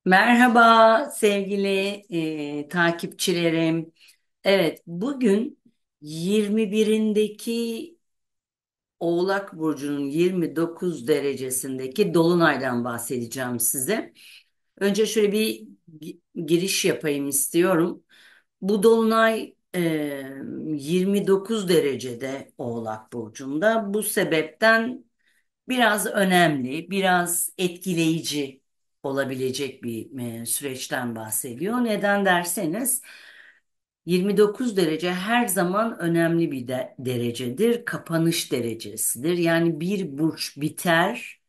Merhaba sevgili takipçilerim. Evet, bugün 21'indeki Oğlak Burcu'nun 29 derecesindeki Dolunay'dan bahsedeceğim size. Önce şöyle bir giriş yapayım istiyorum. Bu Dolunay 29 derecede Oğlak Burcu'nda. Bu sebepten biraz önemli, biraz etkileyici olabilecek bir süreçten bahsediyor. Neden derseniz 29 derece her zaman önemli bir derecedir. Kapanış derecesidir. Yani bir burç biter,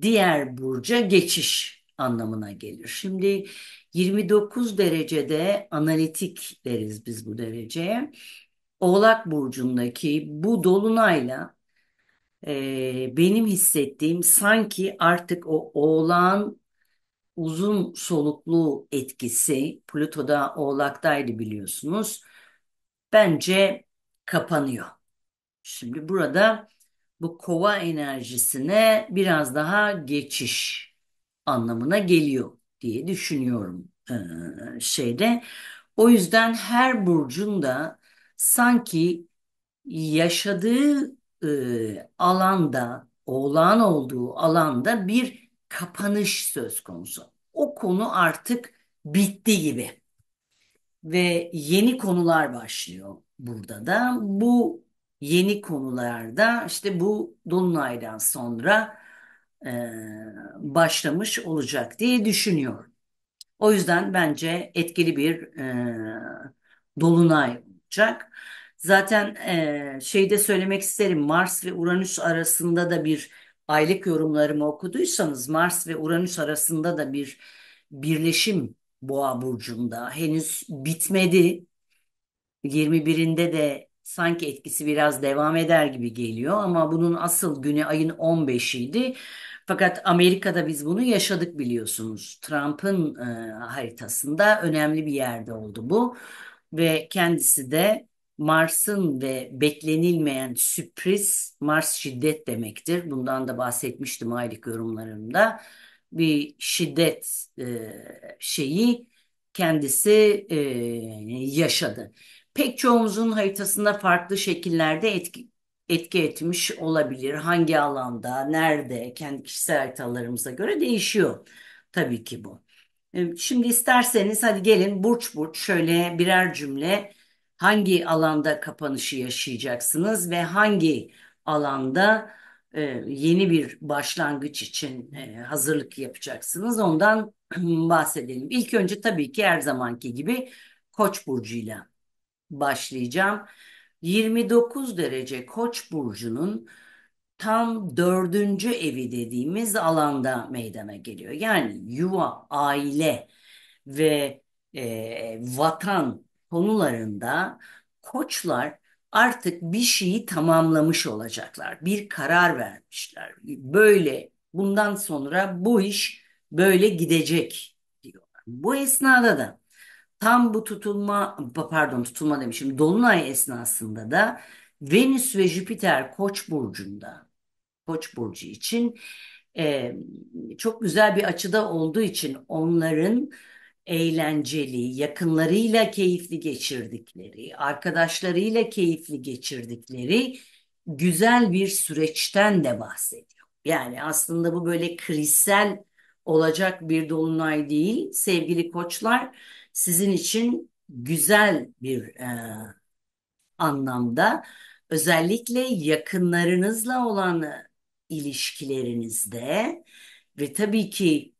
diğer burca geçiş anlamına gelir. Şimdi 29 derecede analitik deriz biz bu dereceye. Oğlak burcundaki bu dolunayla benim hissettiğim sanki artık o oğlağın uzun soluklu etkisi Plüto'da Oğlak'taydı biliyorsunuz. Bence kapanıyor. Şimdi burada bu kova enerjisine biraz daha geçiş anlamına geliyor diye düşünüyorum şeyde. O yüzden her burcun da sanki yaşadığı alanda, oğlan olduğu alanda bir kapanış söz konusu. O konu artık bitti gibi ve yeni konular başlıyor burada da. Bu yeni konularda işte bu Dolunay'dan sonra e, başlamış olacak diye düşünüyorum. O yüzden bence etkili bir dolunay olacak. Zaten şeyde söylemek isterim, Mars ve Uranüs arasında da bir aylık yorumlarımı okuduysanız Mars ve Uranüs arasında da bir birleşim Boğa burcunda henüz bitmedi. 21'inde de sanki etkisi biraz devam eder gibi geliyor ama bunun asıl günü ayın 15'iydi. Fakat Amerika'da biz bunu yaşadık biliyorsunuz. Trump'ın haritasında önemli bir yerde oldu bu ve kendisi de Mars'ın ve beklenilmeyen sürpriz Mars şiddet demektir. Bundan da bahsetmiştim aylık yorumlarımda. Bir şiddet şeyi kendisi yaşadı. Pek çoğumuzun haritasında farklı şekillerde etki etmiş olabilir. Hangi alanda, nerede, kendi kişisel haritalarımıza göre değişiyor tabii ki bu. Şimdi isterseniz hadi gelin burç burç şöyle birer cümle hangi alanda kapanışı yaşayacaksınız ve hangi alanda yeni bir başlangıç için hazırlık yapacaksınız ondan bahsedelim. İlk önce tabii ki her zamanki gibi Koç burcuyla başlayacağım. 29 derece Koç burcunun tam dördüncü evi dediğimiz alanda meydana geliyor. Yani yuva, aile ve vatan konularında koçlar artık bir şeyi tamamlamış olacaklar. Bir karar vermişler. Böyle bundan sonra bu iş böyle gidecek diyorlar. Bu esnada da tam bu pardon tutulma demişim, Dolunay esnasında da Venüs ve Jüpiter Koç burcunda, Koç burcu için e, çok güzel bir açıda olduğu için onların eğlenceli, yakınlarıyla keyifli geçirdikleri, arkadaşlarıyla keyifli geçirdikleri güzel bir süreçten de bahsediyor. Yani aslında bu böyle krizsel olacak bir dolunay değil. Sevgili koçlar, sizin için güzel bir anlamda özellikle yakınlarınızla olan ilişkilerinizde ve tabii ki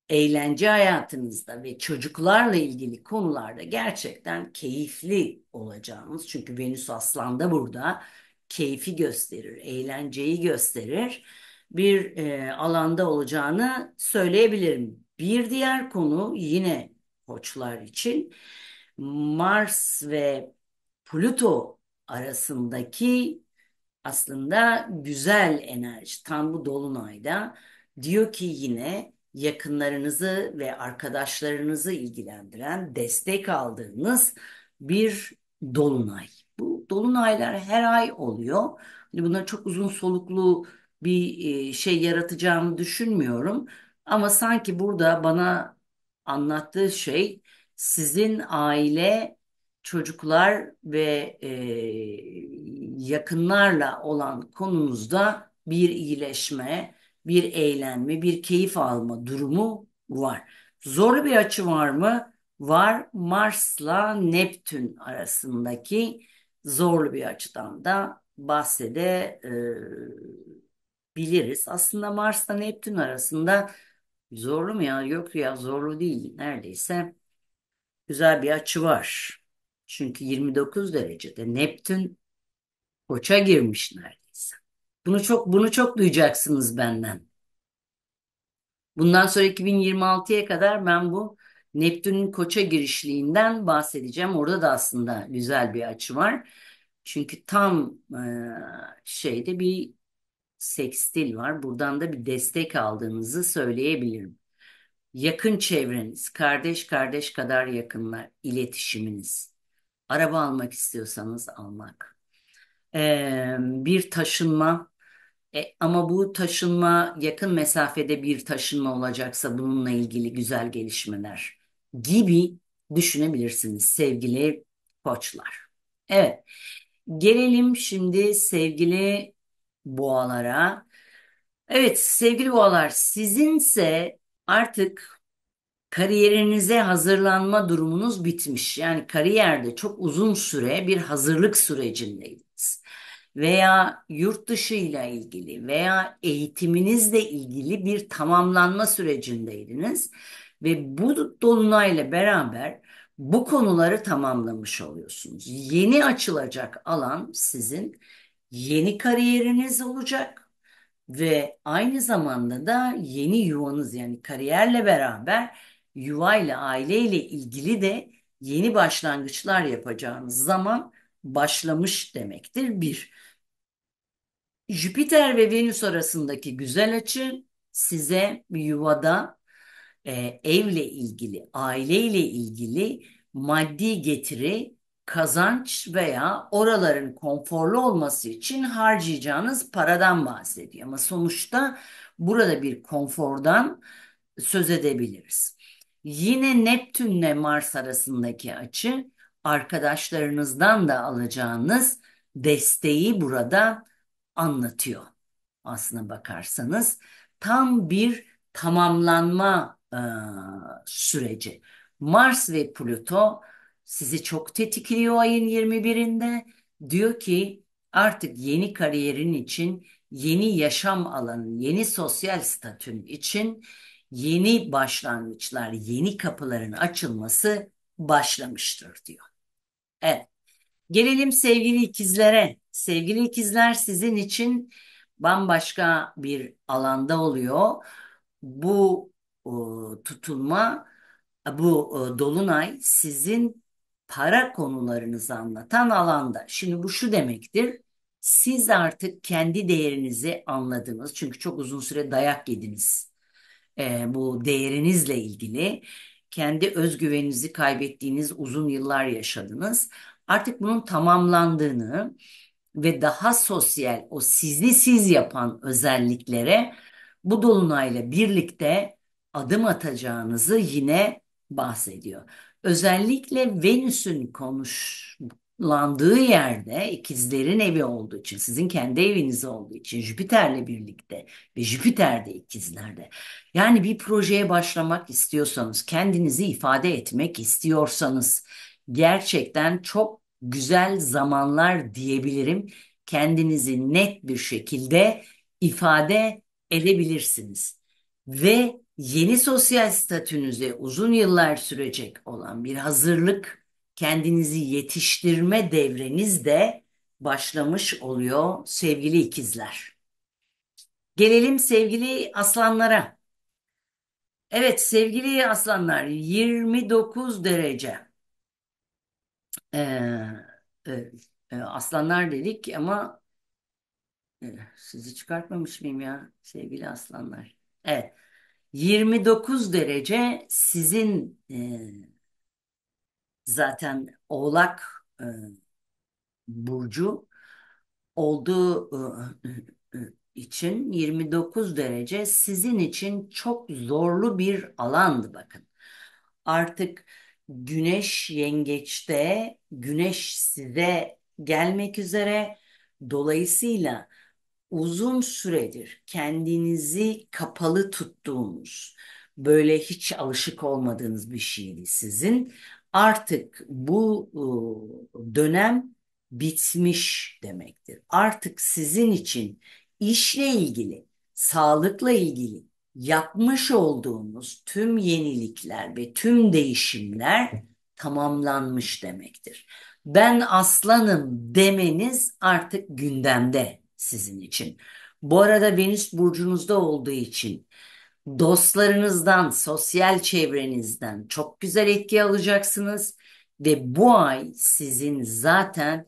eğlence hayatınızda ve çocuklarla ilgili konularda gerçekten keyifli olacağınız. Çünkü Venüs Aslan'da burada keyfi gösterir, eğlenceyi gösterir. Bir alanda olacağını söyleyebilirim. Bir diğer konu yine koçlar için Mars ve Plüto arasındaki aslında güzel enerji tam bu dolunayda diyor ki yine yakınlarınızı ve arkadaşlarınızı ilgilendiren destek aldığınız bir dolunay. Bu dolunaylar her ay oluyor. Hani bunlar çok uzun soluklu bir şey yaratacağımı düşünmüyorum. Ama sanki burada bana anlattığı şey sizin aile, çocuklar ve yakınlarla olan konunuzda bir iyileşme, bir eğlenme, bir keyif alma durumu var. Zorlu bir açı var mı? Var. Mars'la Neptün arasındaki zorlu bir açıdan da bahsedebiliriz. Aslında Mars'la Neptün arasında zorlu mu ya? Yok ya, zorlu değil. Neredeyse güzel bir açı var. Çünkü 29 derecede Neptün Koça girmiş neredeyse. Bunu çok duyacaksınız benden. Bundan sonra 2026'ya kadar ben bu Neptün'ün Koça girişliğinden bahsedeceğim. Orada da aslında güzel bir açı var. Çünkü tam şeyde bir sekstil var. Buradan da bir destek aldığınızı söyleyebilirim. Yakın çevreniz, kardeş kardeş kadar yakınlar, iletişiminiz. Araba almak istiyorsanız almak. Bir taşınma, ama bu taşınma yakın mesafede bir taşınma olacaksa bununla ilgili güzel gelişmeler gibi düşünebilirsiniz sevgili koçlar. Evet, gelelim şimdi sevgili boğalara. Evet sevgili boğalar, sizinse artık kariyerinize hazırlanma durumunuz bitmiş. Yani kariyerde çok uzun süre bir hazırlık sürecindeydiniz. Veya yurt dışı ile ilgili veya eğitiminizle ilgili bir tamamlanma sürecindeydiniz. Ve bu dolunayla beraber bu konuları tamamlamış oluyorsunuz. Yeni açılacak alan sizin yeni kariyeriniz olacak. Ve aynı zamanda da yeni yuvanız, yani kariyerle beraber yuvayla, aileyle ilgili de yeni başlangıçlar yapacağınız zaman başlamış demektir. Bir, Jüpiter ve Venüs arasındaki güzel açı size bir yuvada evle ilgili, aileyle ilgili maddi getiri, kazanç veya oraların konforlu olması için harcayacağınız paradan bahsediyor. Ama sonuçta burada bir konfordan söz edebiliriz. Yine Neptünle Mars arasındaki açı arkadaşlarınızdan da alacağınız desteği burada anlatıyor. Aslına bakarsanız tam bir tamamlanma süreci. Mars ve Plüto sizi çok tetikliyor ayın 21'inde. Diyor ki artık yeni kariyerin için, yeni yaşam alanın, yeni sosyal statün için yeni başlangıçlar, yeni kapıların açılması başlamıştır diyor. Evet. Gelelim sevgili ikizlere. Sevgili ikizler, sizin için bambaşka bir alanda oluyor. Bu tutulma, bu dolunay sizin para konularınızı anlatan alanda. Şimdi bu şu demektir. Siz artık kendi değerinizi anladınız. Çünkü çok uzun süre dayak yediniz. Bu değerinizle ilgili kendi özgüveninizi kaybettiğiniz uzun yıllar yaşadınız. Artık bunun tamamlandığını ve daha sosyal, o sizi siz yapan özelliklere bu dolunayla birlikte adım atacağınızı yine bahsediyor. Özellikle Venüs'ün konuşlandığı yerde, ikizlerin evi olduğu için, sizin kendi eviniz olduğu için, Jüpiter'le birlikte ve Jüpiter de ikizlerde. Yani bir projeye başlamak istiyorsanız, kendinizi ifade etmek istiyorsanız, gerçekten çok güzel zamanlar diyebilirim. Kendinizi net bir şekilde ifade edebilirsiniz. Ve yeni sosyal statünüze uzun yıllar sürecek olan bir hazırlık, kendinizi yetiştirme devreniz de başlamış oluyor sevgili ikizler. Gelelim sevgili aslanlara. Evet sevgili aslanlar, 29 derece. Ee, e, aslanlar dedik ama sizi çıkartmamış mıyım ya sevgili aslanlar? Evet, 29 derece sizin zaten Oğlak burcu olduğu için 29 derece sizin için çok zorlu bir alandı bakın. Artık Güneş yengeçte, Güneş size gelmek üzere. Dolayısıyla uzun süredir kendinizi kapalı tuttuğunuz, böyle hiç alışık olmadığınız bir şeydi sizin. Artık bu dönem bitmiş demektir. Artık sizin için işle ilgili, sağlıkla ilgili yapmış olduğunuz tüm yenilikler ve tüm değişimler tamamlanmış demektir. Ben aslanım demeniz artık gündemde sizin için. Bu arada Venüs burcunuzda olduğu için dostlarınızdan, sosyal çevrenizden çok güzel etki alacaksınız ve bu ay sizin zaten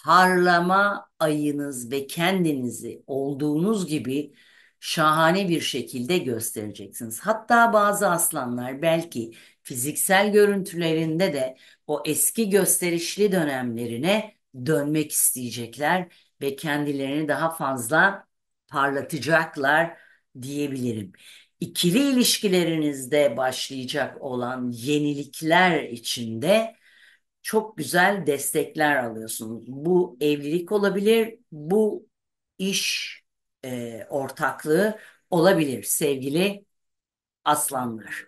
parlama ayınız ve kendinizi olduğunuz gibi şahane bir şekilde göstereceksiniz. Hatta bazı aslanlar belki fiziksel görüntülerinde de o eski gösterişli dönemlerine dönmek isteyecekler ve kendilerini daha fazla parlatacaklar diyebilirim. İkili ilişkilerinizde başlayacak olan yenilikler içinde çok güzel destekler alıyorsunuz. Bu evlilik olabilir, bu iş ortaklığı olabilir sevgili aslanlar.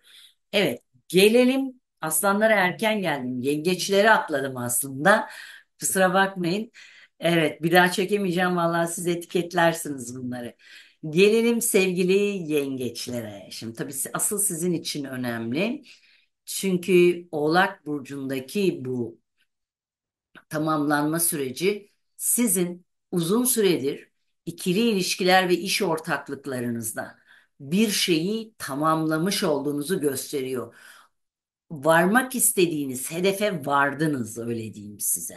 Evet, gelelim aslanlara erken geldim. Yengeçleri atladım aslında. Kusura bakmayın. Evet, bir daha çekemeyeceğim. Vallahi siz etiketlersiniz bunları. Gelelim sevgili yengeçlere. Şimdi tabii asıl sizin için önemli. Çünkü Oğlak Burcu'ndaki bu tamamlanma süreci sizin uzun süredir ikili ilişkiler ve iş ortaklıklarınızda bir şeyi tamamlamış olduğunuzu gösteriyor. Varmak istediğiniz hedefe vardınız öyle diyeyim size.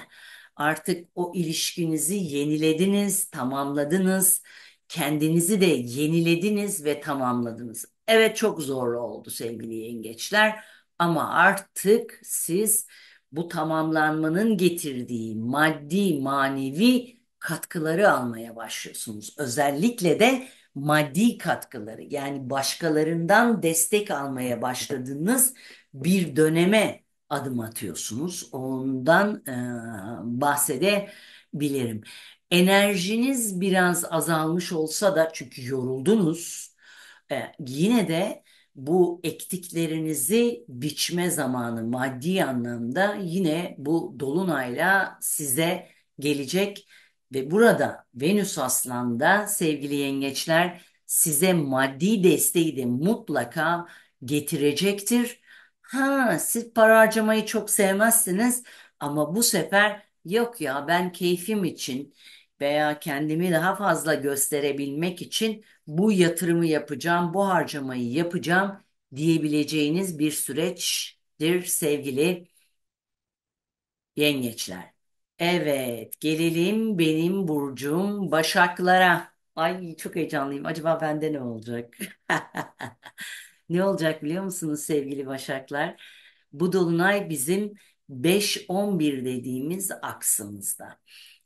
Artık o ilişkinizi yenilediniz, tamamladınız. Kendinizi de yenilediniz ve tamamladınız. Evet çok zorlu oldu sevgili yengeçler ama artık siz bu tamamlanmanın getirdiği maddi manevi katkıları almaya başlıyorsunuz. Özellikle de maddi katkıları yani başkalarından destek almaya başladığınız bir döneme adım atıyorsunuz. Ondan bahsedebilirim. Enerjiniz biraz azalmış olsa da çünkü yoruldunuz, yine de bu ektiklerinizi biçme zamanı maddi anlamda yine bu dolunayla size gelecek ve burada Venüs Aslan'da sevgili yengeçler size maddi desteği de mutlaka getirecektir. Ha, siz para harcamayı çok sevmezsiniz ama bu sefer yok ya ben keyfim için veya kendimi daha fazla gösterebilmek için bu yatırımı yapacağım, bu harcamayı yapacağım diyebileceğiniz bir süreçtir sevgili yengeçler. Evet, gelelim benim burcum Başaklara. Ay çok heyecanlıyım. Acaba bende ne olacak? Ne olacak biliyor musunuz sevgili Başaklar? Bu dolunay bizim 5-11 dediğimiz aksımızda.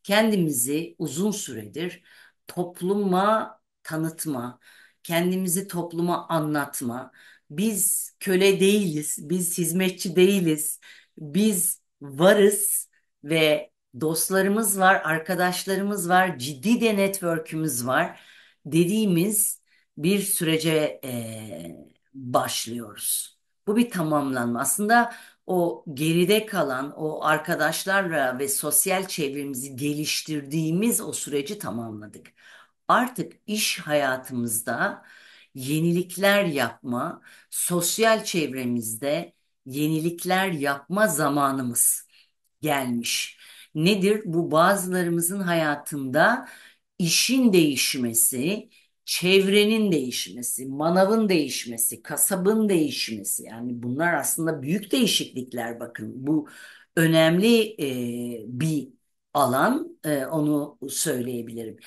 Kendimizi uzun süredir topluma tanıtma, kendimizi topluma anlatma. Biz köle değiliz, biz hizmetçi değiliz, biz varız ve dostlarımız var, arkadaşlarımız var, ciddi de network'ümüz var dediğimiz bir sürece başlıyoruz. Bu bir tamamlanma. Aslında o geride kalan o arkadaşlarla ve sosyal çevremizi geliştirdiğimiz o süreci tamamladık. Artık iş hayatımızda yenilikler yapma, sosyal çevremizde yenilikler yapma zamanımız gelmiş. Nedir? Bu bazılarımızın hayatında işin değişmesi, çevrenin değişmesi, manavın değişmesi, kasabın değişmesi. Yani bunlar aslında büyük değişiklikler bakın. Bu önemli bir alan, onu söyleyebilirim.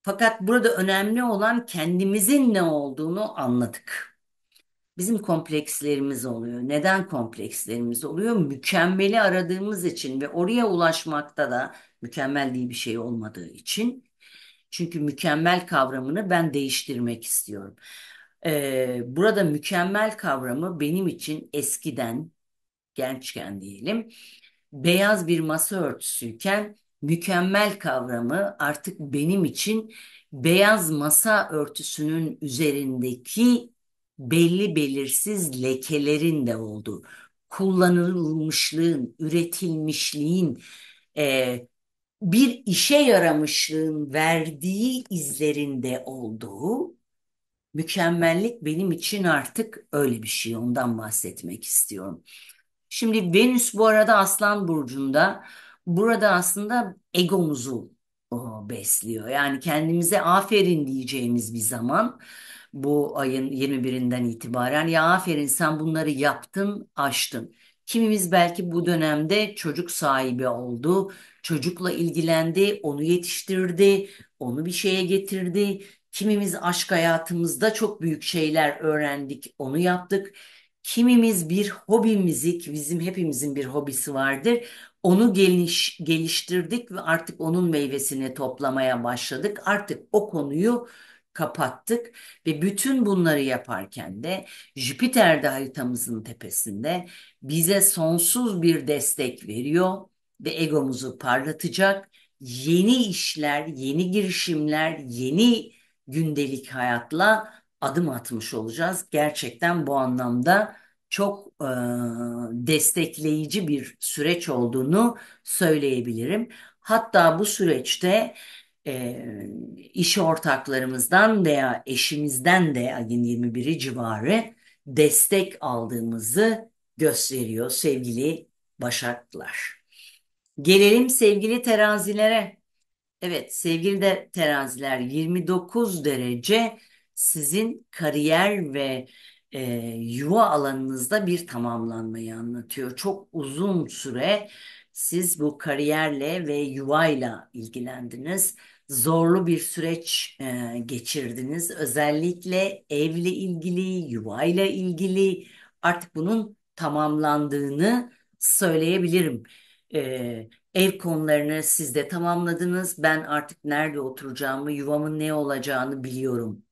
Fakat burada önemli olan kendimizin ne olduğunu anladık. Bizim komplekslerimiz oluyor. Neden komplekslerimiz oluyor? Mükemmeli aradığımız için ve oraya ulaşmakta da mükemmel diye bir şey olmadığı için. Çünkü mükemmel kavramını ben değiştirmek istiyorum. Burada mükemmel kavramı benim için eskiden, gençken diyelim, beyaz bir masa örtüsüyken, mükemmel kavramı artık benim için beyaz masa örtüsünün üzerindeki belli belirsiz lekelerin de olduğu, kullanılmışlığın, üretilmişliğin, e, bir işe yaramışlığın verdiği izlerinde olduğu. Mükemmellik benim için artık öyle bir şey. Ondan bahsetmek istiyorum. Şimdi Venüs bu arada Aslan Burcu'nda. Burada aslında egomuzu besliyor. Yani kendimize aferin diyeceğimiz bir zaman, bu ayın 21'inden itibaren, ya aferin sen bunları yaptın, aştın. Kimimiz belki bu dönemde çocuk sahibi oldu, çocukla ilgilendi, onu yetiştirdi, onu bir şeye getirdi. Kimimiz aşk hayatımızda çok büyük şeyler öğrendik, onu yaptık. Kimimiz bir hobimizi, ki bizim hepimizin bir hobisi vardır, onu geliştirdik ve artık onun meyvesini toplamaya başladık. Artık o konuyu kapattık ve bütün bunları yaparken de Jüpiter de haritamızın tepesinde bize sonsuz bir destek veriyor ve egomuzu parlatacak yeni işler, yeni girişimler, yeni gündelik hayatla adım atmış olacağız. Gerçekten bu anlamda çok destekleyici bir süreç olduğunu söyleyebilirim. Hatta bu süreçte iş ortaklarımızdan veya eşimizden de ayın 21'i civarı destek aldığımızı gösteriyor sevgili Başaklar. Gelelim sevgili terazilere. Evet sevgili de teraziler, 29 derece sizin kariyer ve yuva alanınızda bir tamamlanmayı anlatıyor. Çok uzun süre siz bu kariyerle ve yuvayla ilgilendiniz. Zorlu bir süreç geçirdiniz. Özellikle evle ilgili, yuvayla ilgili artık bunun tamamlandığını söyleyebilirim. Ev konularını siz de tamamladınız. Ben artık nerede oturacağımı, yuvamın ne olacağını biliyorum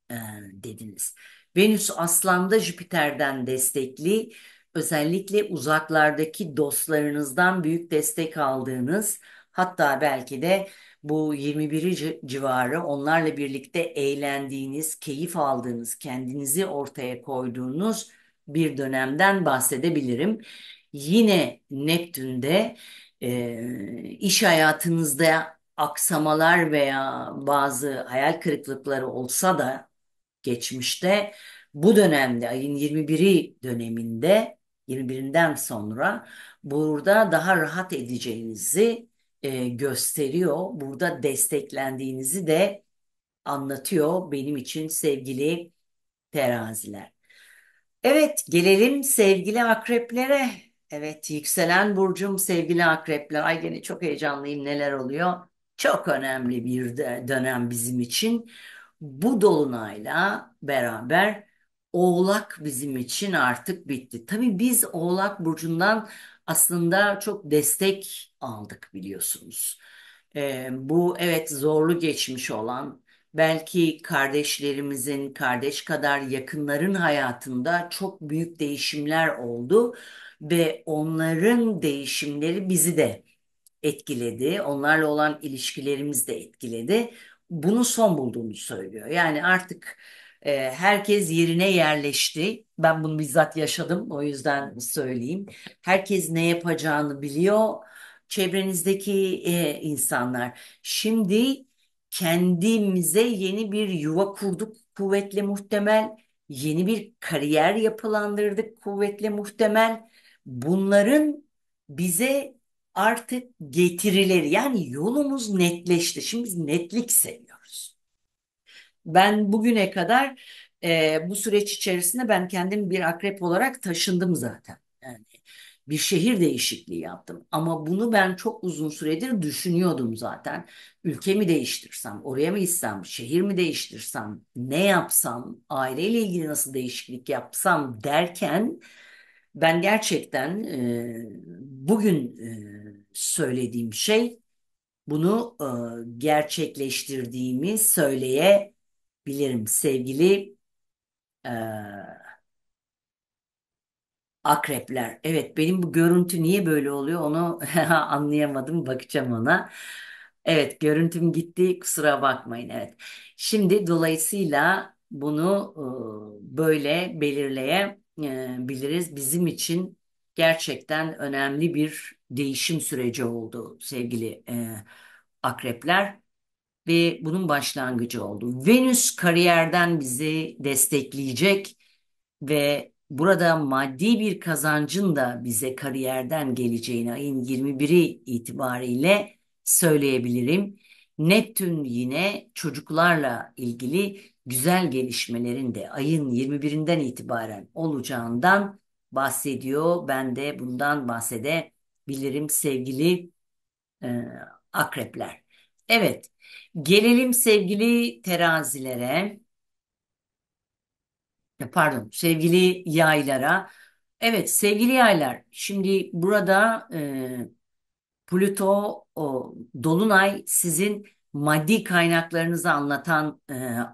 dediniz. Venüs Aslan'da Jüpiter'den destekli, özellikle uzaklardaki dostlarınızdan büyük destek aldığınız, hatta belki de bu 21'i civarı onlarla birlikte eğlendiğiniz, keyif aldığınız, kendinizi ortaya koyduğunuz bir dönemden bahsedebilirim. Yine Neptün'de iş hayatınızda aksamalar veya bazı hayal kırıklıkları olsa da geçmişte, bu dönemde ayın 21'i döneminde, 21'inden sonra burada daha rahat edeceğinizi gösteriyor. Burada desteklendiğinizi de anlatıyor benim için sevgili teraziler. Evet, gelelim sevgili akreplere. Evet, yükselen burcum sevgili akrepler. Ay gene çok heyecanlıyım, neler oluyor. Çok önemli bir dönem bizim için. Bu dolunayla beraber Oğlak bizim için artık bitti. Tabii biz Oğlak burcundan aslında çok destek aldık biliyorsunuz. Bu evet zorlu geçmiş olan, belki kardeşlerimizin, kardeş kadar yakınların hayatında çok büyük değişimler oldu ve onların değişimleri bizi de etkiledi. Onlarla olan ilişkilerimiz de etkiledi. Bunu son bulduğunu söylüyor. Yani artık herkes yerine yerleşti. Ben bunu bizzat yaşadım, o yüzden söyleyeyim. Herkes ne yapacağını biliyor. Çevrenizdeki insanlar. Şimdi kendimize yeni bir yuva kurduk kuvvetle muhtemel. Yeni bir kariyer yapılandırdık kuvvetle muhtemel. Bunların bize artık getirileri, yani yolumuz netleşti. Şimdi biz netlik seviyoruz. Ben bugüne kadar bu süreç içerisinde ben kendim bir akrep olarak taşındım zaten. Yani bir şehir değişikliği yaptım. Ama bunu ben çok uzun süredir düşünüyordum zaten. Ülkemi değiştirsem, oraya mı gitsem, şehir mi değiştirsem, ne yapsam, aileyle ilgili nasıl değişiklik yapsam derken ben gerçekten bugün söylediğim şey, bunu gerçekleştirdiğimi söyleyebilirim sevgili Akrepler. Evet, benim bu görüntü niye böyle oluyor onu anlayamadım. Bakacağım ona. Evet, görüntüm gitti. Kusura bakmayın. Evet. Şimdi dolayısıyla bunu böyle belirleyebiliriz. Bizim için gerçekten önemli bir değişim süreci oldu sevgili akrepler ve bunun başlangıcı oldu. Venüs kariyerden bizi destekleyecek ve burada maddi bir kazancın da bize kariyerden geleceğini ayın 21'i itibariyle söyleyebilirim. Neptün yine çocuklarla ilgili güzel gelişmelerin de ayın 21'inden itibaren olacağından bahsediyor. Ben de bundan bahsedebilirim sevgili e, akrepler. Evet, gelelim sevgili terazilere. Pardon, sevgili yaylara. Evet, sevgili yaylar. Şimdi burada Plüto, Dolunay sizin maddi kaynaklarınızı anlatan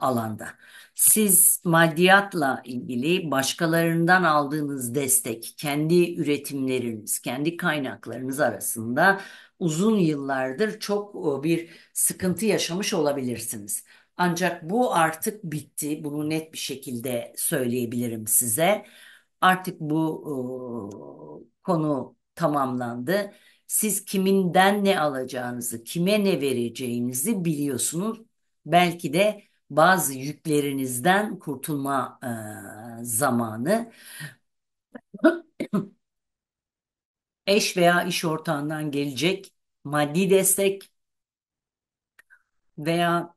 alanda. Siz maddiyatla ilgili başkalarından aldığınız destek, kendi üretimleriniz, kendi kaynaklarınız arasında uzun yıllardır çok bir sıkıntı yaşamış olabilirsiniz. Ancak bu artık bitti. Bunu net bir şekilde söyleyebilirim size. Artık bu konu tamamlandı. Siz kiminden ne alacağınızı, kime ne vereceğinizi biliyorsunuz. Belki de bazı yüklerinizden kurtulma zamanı. Eş veya iş ortağından gelecek maddi destek veya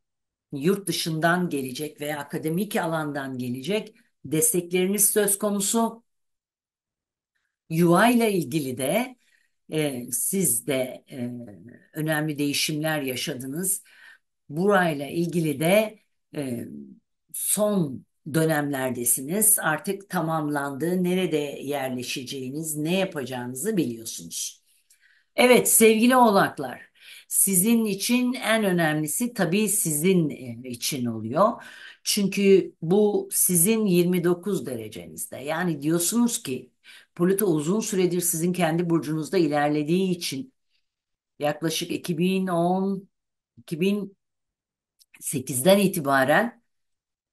yurt dışından gelecek veya akademik alandan gelecek destekleriniz söz konusu. Yuva ile ilgili de siz de önemli değişimler yaşadınız. Burayla ilgili de e, son dönemlerdesiniz. Artık tamamlandı. Nerede yerleşeceğiniz, ne yapacağınızı biliyorsunuz. Evet sevgili oğlaklar, sizin için en önemlisi tabii sizin için oluyor. Çünkü bu sizin 29 derecenizde. Yani diyorsunuz ki Plüto uzun süredir sizin kendi burcunuzda ilerlediği için yaklaşık 2010 2008'den itibaren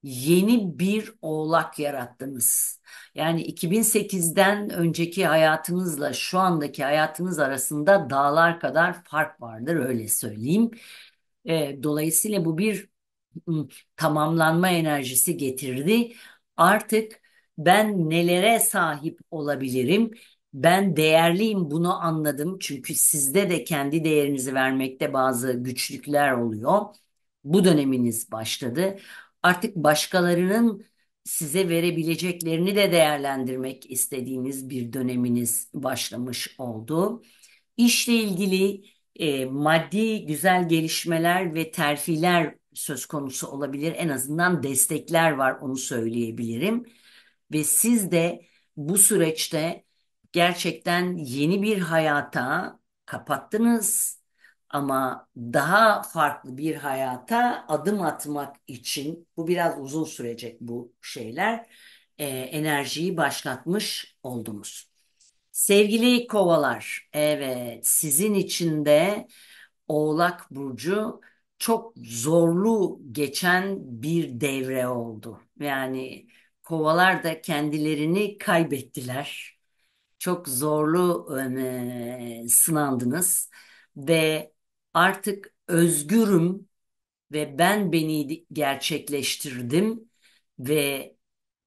yeni bir oğlak yarattınız. Yani 2008'den önceki hayatınızla şu andaki hayatınız arasında dağlar kadar fark vardır öyle söyleyeyim. Dolayısıyla bu bir tamamlanma enerjisi getirdi. Artık ben nelere sahip olabilirim? Ben değerliyim bunu anladım. Çünkü sizde de kendi değerinizi vermekte bazı güçlükler oluyor. Bu döneminiz başladı. Artık başkalarının size verebileceklerini de değerlendirmek istediğiniz bir döneminiz başlamış oldu. İşle ilgili maddi güzel gelişmeler ve terfiler söz konusu olabilir. En azından destekler var onu söyleyebilirim. Ve siz de bu süreçte gerçekten yeni bir hayata kapattınız. Ama daha farklı bir hayata adım atmak için bu biraz uzun sürecek bu şeyler. Enerjiyi başlatmış oldunuz. Sevgili kovalar, evet sizin için de Oğlak Burcu çok zorlu geçen bir devre oldu. Yani kovalar da kendilerini kaybettiler. Çok zorlu sınandınız ve artık özgürüm ve ben beni gerçekleştirdim ve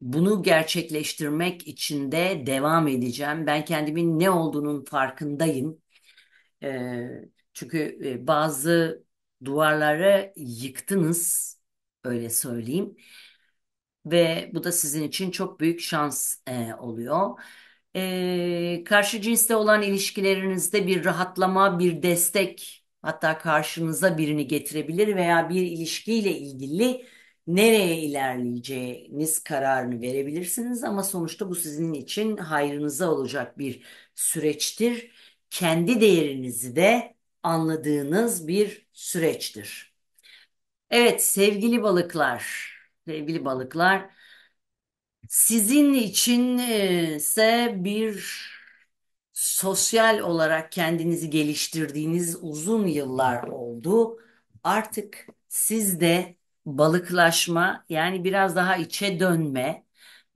bunu gerçekleştirmek için de devam edeceğim. Ben kendimin ne olduğunun farkındayım. Çünkü bazı duvarları yıktınız, öyle söyleyeyim. Ve bu da sizin için çok büyük şans oluyor. Karşı cinsle olan ilişkilerinizde bir rahatlama, bir destek, hatta karşınıza birini getirebilir veya bir ilişkiyle ilgili nereye ilerleyeceğiniz kararını verebilirsiniz. Ama sonuçta bu sizin için hayrınıza olacak bir süreçtir. Kendi değerinizi de anladığınız bir süreçtir. Evet sevgili balıklar, sevgili balıklar. Sizin için ise bir sosyal olarak kendinizi geliştirdiğiniz uzun yıllar oldu. Artık sizde balıklaşma, yani biraz daha içe dönme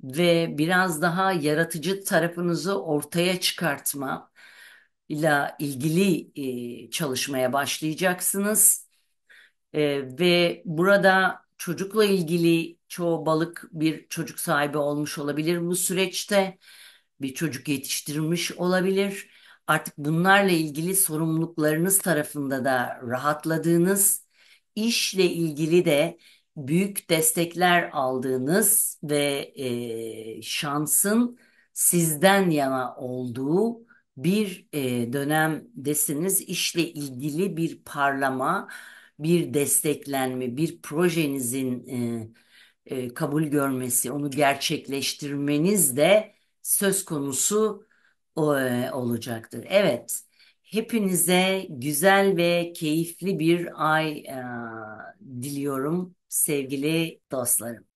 ve biraz daha yaratıcı tarafınızı ortaya çıkartma ile ilgili çalışmaya başlayacaksınız. Ve burada çocukla ilgili çoğu balık bir çocuk sahibi olmuş olabilir bu süreçte. Bir çocuk yetiştirmiş olabilir. Artık bunlarla ilgili sorumluluklarınız tarafında da rahatladığınız, işle ilgili de büyük destekler aldığınız ve şansın sizden yana olduğu bir dönemdesiniz. İşle ilgili bir parlama, bir desteklenme, bir projenizin kabul görmesi, onu gerçekleştirmeniz de söz konusu olacaktır. Evet, hepinize güzel ve keyifli bir ay diliyorum sevgili dostlarım.